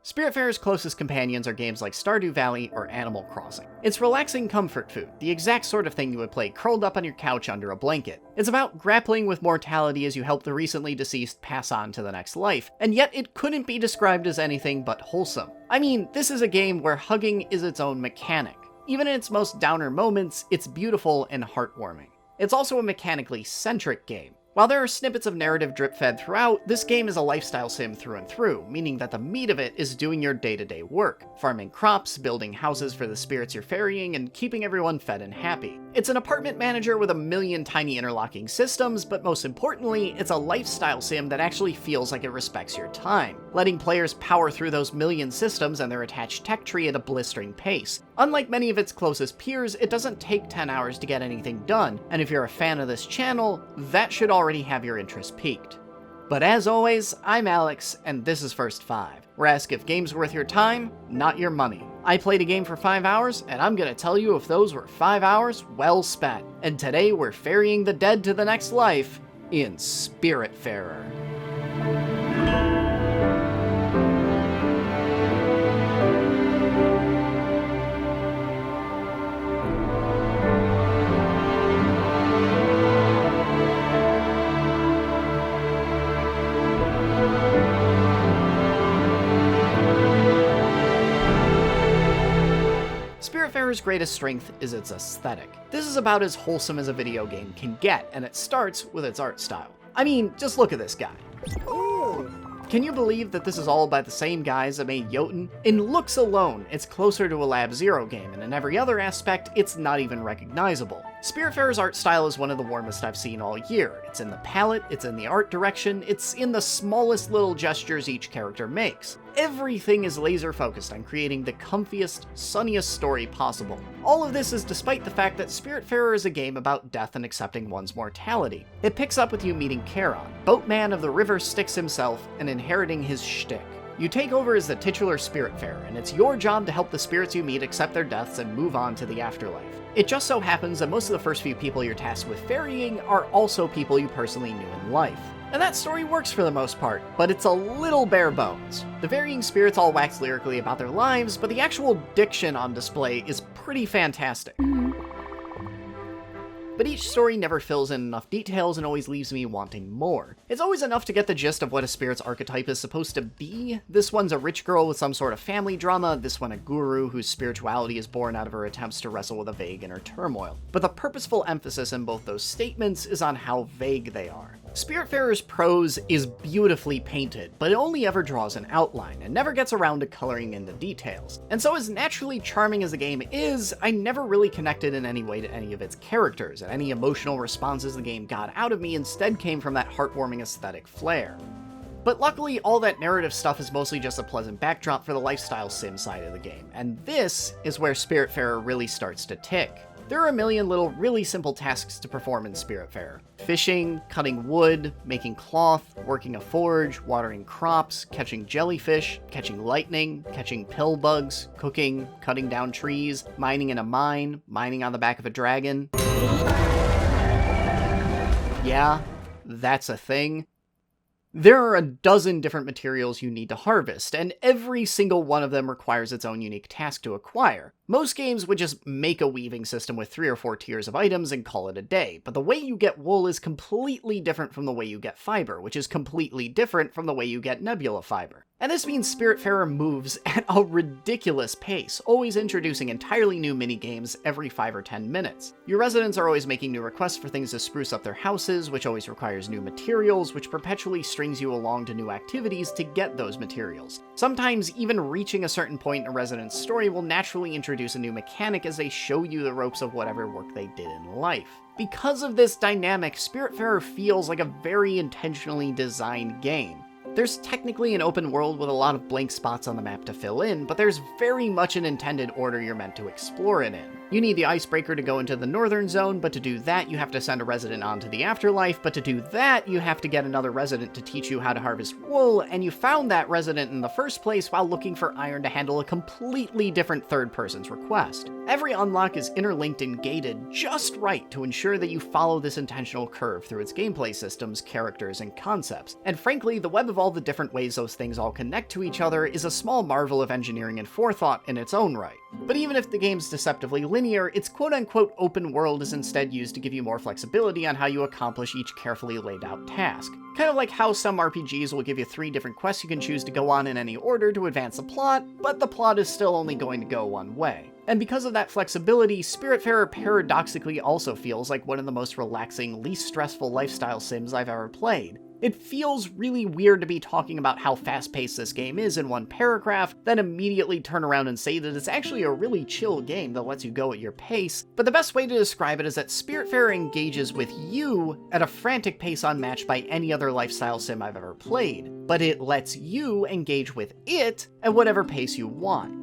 Spiritfarer's closest companions are games like Stardew Valley or Animal Crossing. It's relaxing comfort food, the exact sort of thing you would play curled up on your couch under a blanket. It's about grappling with mortality as you help the recently deceased pass on to the next life, and yet it couldn't be described as anything but wholesome. I mean, this is a game where hugging is its own mechanic. Even in its most downer moments, it's beautiful and heartwarming. It's also a mechanically centric game. While there are snippets of narrative drip-fed throughout, this game is a lifestyle sim through and through, meaning that the meat of it is doing your day-to-day work, farming crops, building houses for the spirits you're ferrying, and keeping everyone fed and happy. It's an apartment manager with a million tiny interlocking systems, but most importantly, it's a lifestyle sim that actually feels like it respects your time, letting players power through those million systems and their attached tech tree at a blistering pace. Unlike many of its closest peers, it doesn't take 10 hours to get anything done, and if you're a fan of this channel, that should already have your interest piqued. But as always, I'm Alex, and this is First 5, where I ask if games are worth your time, not your money. I played a game for 5 hours, and I'm gonna tell you if those were 5 hours well spent. And today we're ferrying the dead to the next life in Spiritfarer. Spiritfarer's greatest strength is its aesthetic. This is about as wholesome as a video game can get, and it starts with its art style. I mean, just look at this guy. Can you believe that this is all by the same guys that made Jotun? In looks alone, it's closer to a Lab Zero game, and in every other aspect, it's not even recognizable. Spiritfarer's art style is one of the warmest I've seen all year. It's in the palette, it's in the art direction, it's in the smallest little gestures each character makes. Everything is laser focused on creating the comfiest, sunniest story possible. All of this is despite the fact that Spiritfarer is a game about death and accepting one's mortality. It picks up with you meeting Charon, boatman of the river Styx himself, and inheriting his shtick. You take over as the titular Spiritfarer, and it's your job to help the spirits you meet accept their deaths and move on to the afterlife. It just so happens that most of the first few people you're tasked with ferrying are also people you personally knew in life. And that story works for the most part, but it's a little bare bones. The varying spirits all wax lyrically about their lives, but the actual diction on display is pretty fantastic. But each story never fills in enough details and always leaves me wanting more. It's always enough to get the gist of what a spirit's archetype is supposed to be. This one's a rich girl with some sort of family drama, this one a guru whose spirituality is born out of her attempts to wrestle with a vague inner turmoil. But the purposeful emphasis in both those statements is on how vague they are. Spiritfarer's prose is beautifully painted, but it only ever draws an outline and never gets around to coloring in the details. And so as naturally charming as the game is, I never really connected in any way to any of its characters, and any emotional responses the game got out of me instead came from that heartwarming aesthetic flair. But luckily, all that narrative stuff is mostly just a pleasant backdrop for the lifestyle sim side of the game, and this is where Spiritfarer really starts to tick. There are a million little really simple tasks to perform in Spiritfarer. Fishing, cutting wood, making cloth, working a forge, watering crops, catching jellyfish, catching lightning, catching pill bugs, cooking, cutting down trees, mining in a mine, mining on the back of a dragon. Yeah, that's a thing. There are a dozen different materials you need to harvest, and every single one of them requires its own unique task to acquire. Most games would just make a weaving system with 3 or 4 tiers of items and call it a day, but the way you get wool is completely different from the way you get fiber, which is completely different from the way you get nebula fiber. And this means Spiritfarer moves at a ridiculous pace, always introducing entirely new mini-games every 5 or 10 minutes. Your residents are always making new requests for things to spruce up their houses, which always requires new materials, which perpetually strings you along to new activities to get those materials. Sometimes even reaching a certain point in a resident's story will naturally introduce a new mechanic as they show you the ropes of whatever work they did in life. Because of this dynamic, Spiritfarer feels like a very intentionally designed game. There's technically an open world with a lot of blank spots on the map to fill in, but there's very much an intended order you're meant to explore it in. You need the icebreaker to go into the northern zone, but to do that, you have to send a resident onto the afterlife, but to do that, you have to get another resident to teach you how to harvest wool, and you found that resident in the first place while looking for iron to handle a completely different third person's request. Every unlock is interlinked and gated just right to ensure that you follow this intentional curve through its gameplay systems, characters, and concepts. And frankly, the web of all the different ways those things all connect to each other is a small marvel of engineering and forethought in its own right. But even if the game's deceptively linear, its quote-unquote open world is instead used to give you more flexibility on how you accomplish each carefully laid out task. Kind of like how some RPGs will give you 3 different quests you can choose to go on in any order to advance the plot, but the plot is still only going to go one way. And because of that flexibility, Spiritfarer paradoxically also feels like one of the most relaxing, least stressful lifestyle sims I've ever played. It feels really weird to be talking about how fast-paced this game is in one paragraph, then immediately turn around and say that it's actually a really chill game that lets you go at your pace, but the best way to describe it is that Spiritfarer engages with you at a frantic pace unmatched by any other lifestyle sim I've ever played, but it lets you engage with it at whatever pace you want.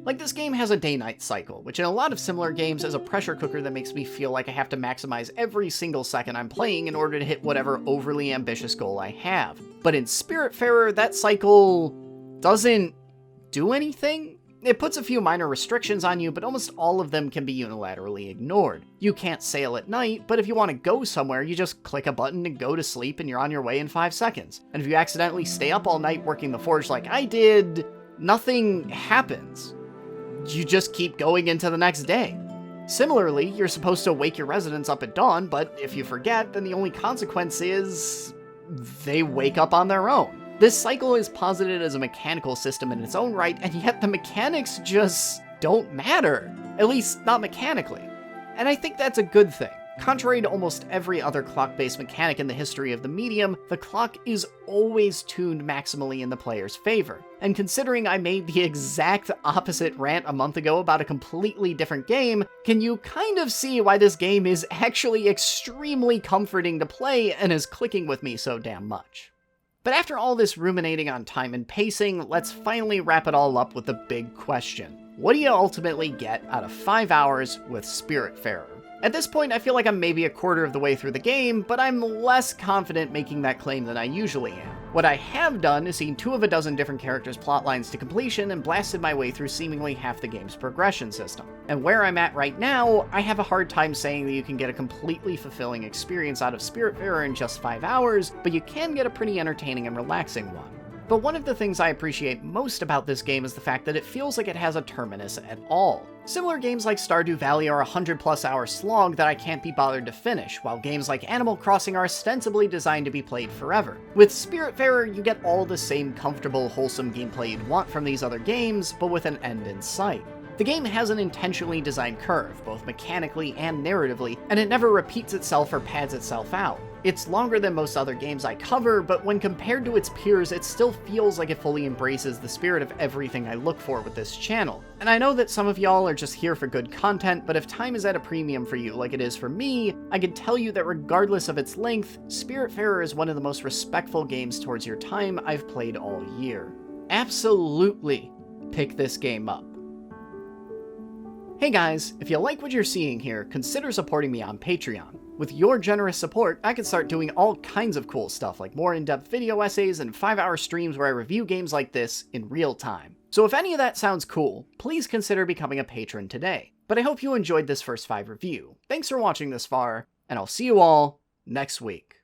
Like, this game has a day-night cycle, which in a lot of similar games is a pressure cooker that makes me feel like I have to maximize every single second I'm playing in order to hit whatever overly ambitious goal I have. But in Spiritfarer, that cycle doesn't do anything. It puts a few minor restrictions on you, but almost all of them can be unilaterally ignored. You can't sail at night, but if you want to go somewhere, you just click a button and go to sleep and you're on your way in 5 seconds. And if you accidentally stay up all night working the forge like I did, nothing happens. You just keep going into the next day. Similarly, you're supposed to wake your residents up at dawn, but if you forget, then the only consequence is they wake up on their own. This cycle is posited as a mechanical system in its own right, and yet the mechanics just don't matter. At least, not mechanically. And I think that's a good thing. Contrary to almost every other clock-based mechanic in the history of the medium, the clock is always tuned maximally in the player's favor. And considering I made the exact opposite rant a month ago about a completely different game, can you kind of see why this game is actually extremely comforting to play and is clicking with me so damn much? But after all this ruminating on time and pacing, let's finally wrap it all up with the big question. What do you ultimately get out of 5 hours with Spiritfarer? At this point, I feel like I'm maybe a quarter of the way through the game, but I'm less confident making that claim than I usually am. What I have done is seen 2 of a dozen different characters' plotlines to completion and blasted my way through seemingly half the game's progression system. And where I'm at right now, I have a hard time saying that you can get a completely fulfilling experience out of Spiritfarer in just 5 hours, but you can get a pretty entertaining and relaxing one. But one of the things I appreciate most about this game is the fact that it feels like it has a terminus at all. Similar games like Stardew Valley are a 100+ hour slog that I can't be bothered to finish, while games like Animal Crossing are ostensibly designed to be played forever. With Spiritfarer, you get all the same comfortable, wholesome gameplay you'd want from these other games, but with an end in sight. The game has an intentionally designed curve, both mechanically and narratively, and it never repeats itself or pads itself out. It's longer than most other games I cover, but when compared to its peers, it still feels like it fully embraces the spirit of everything I look for with this channel. And I know that some of y'all are just here for good content, but if time is at a premium for you like it is for me, I can tell you that regardless of its length, Spiritfarer is one of the most respectful games towards your time I've played all year. Absolutely pick this game up. Hey guys, if you like what you're seeing here, consider supporting me on Patreon. With your generous support, I can start doing all kinds of cool stuff like more in-depth video essays and 5-hour streams where I review games like this in real time. So if any of that sounds cool, please consider becoming a patron today. But I hope you enjoyed this first 5 review. Thanks for watching this far, and I'll see you all next week.